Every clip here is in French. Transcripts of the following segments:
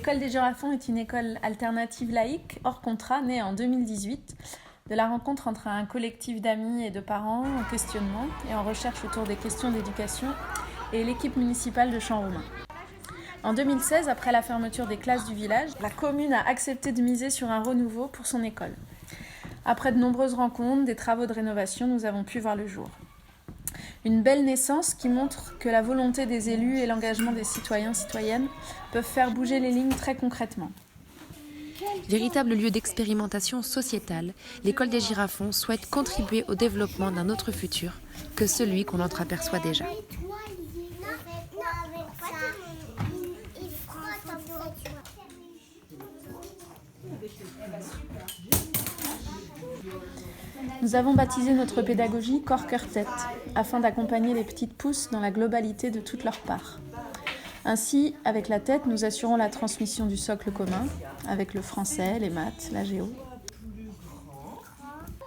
L'école des Girafons est une école alternative laïque, hors contrat, née en 2018, de la rencontre entre un collectif d'amis et de parents en questionnement et en recherche autour des questions d'éducation et l'équipe municipale de Champ-Roumain. En 2016, après la fermeture des classes du village, la commune a accepté de miser sur un renouveau pour son école. Après de nombreuses rencontres, des travaux de rénovation, nous avons pu voir le jour. Une belle naissance qui montre que la volonté des élus et l'engagement des citoyens-citoyennes peuvent faire bouger les lignes très concrètement. Véritable lieu d'expérimentation sociétale, l'école des Girafons souhaite contribuer au développement d'un autre futur que celui qu'on entreaperçoit déjà. Nous avons baptisé notre pédagogie Corps, Cœur, Tête, afin d'accompagner les petites pousses dans la globalité de toutes leurs parts. Ainsi, avec la tête, nous assurons la transmission du socle commun, avec le français, les maths, la géo.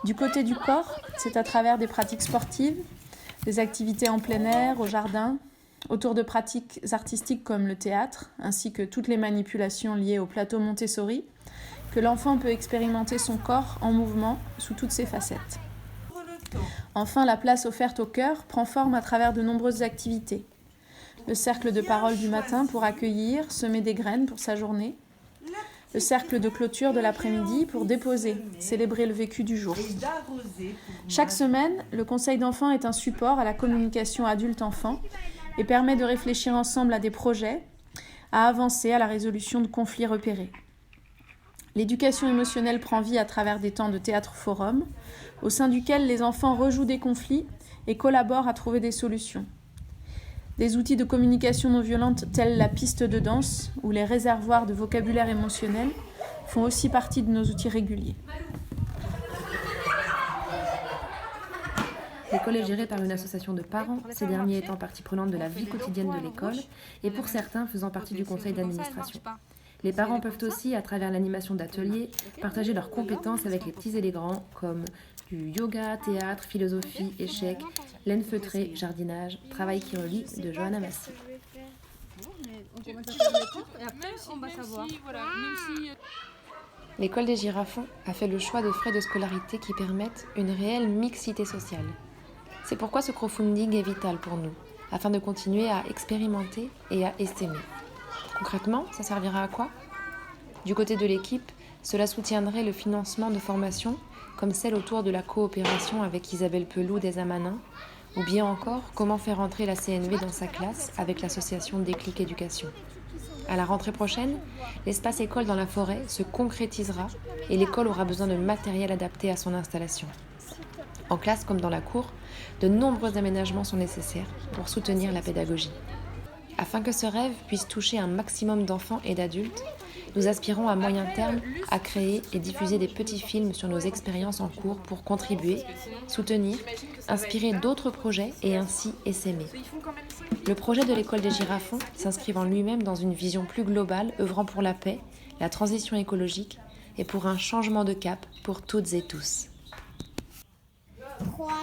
Du côté du corps, c'est à travers des pratiques sportives, des activités en plein air, au jardin, autour de pratiques artistiques comme le théâtre, ainsi que toutes les manipulations liées au plateau Montessori, que l'enfant peut expérimenter son corps en mouvement sous toutes ses facettes. Enfin, la place offerte au cœur prend forme à travers de nombreuses activités. Le cercle de parole du matin pour accueillir, semer des graines pour sa journée. Le cercle de clôture de l'après-midi pour déposer, célébrer le vécu du jour. Chaque semaine, le conseil d'enfants est un support à la communication adulte-enfant et permet de réfléchir ensemble à des projets, à avancer à la résolution de conflits repérés. L'éducation émotionnelle prend vie à travers des temps de théâtre-forum, au sein duquel les enfants rejouent des conflits et collaborent à trouver des solutions. Des outils de communication non violente tels la piste de danse ou les réservoirs de vocabulaire émotionnel font aussi partie de nos outils réguliers. L'école est gérée par une association de parents, ces derniers étant partie prenante de la vie quotidienne de l'école et pour certains faisant partie du conseil d'administration. Les parents peuvent aussi, à travers l'animation d'ateliers, partager leurs compétences avec les petits et les grands, comme du yoga, théâtre, philosophie, échecs, laine feutrée, jardinage, travail qui relie de Johanna Massy. L'école des Girafons a fait le choix de frais de scolarité qui permettent une réelle mixité sociale. C'est pourquoi ce crowdfunding est vital pour nous, afin de continuer à expérimenter et à essaimer. Concrètement, ça servira à quoi ? Du côté de l'équipe, cela soutiendrait le financement de formations comme celle autour de la coopération avec Isabelle Peloux des Amanins, ou bien encore comment faire entrer la CNV dans sa classe avec l'association Déclic Éducation. À la rentrée prochaine, l'espace école dans la forêt se concrétisera et l'école aura besoin de matériel adapté à son installation. En classe comme dans la cour, de nombreux aménagements sont nécessaires pour soutenir la pédagogie. Afin que ce rêve puisse toucher un maximum d'enfants et d'adultes, nous aspirons à moyen terme à créer et diffuser des petits films sur nos expériences en cours pour contribuer, soutenir, inspirer d'autres projets et ainsi essaimer. Le projet de l'école des Girafons s'inscrit en lui-même dans une vision plus globale œuvrant pour la paix, la transition écologique et pour un changement de cap pour toutes et tous. 3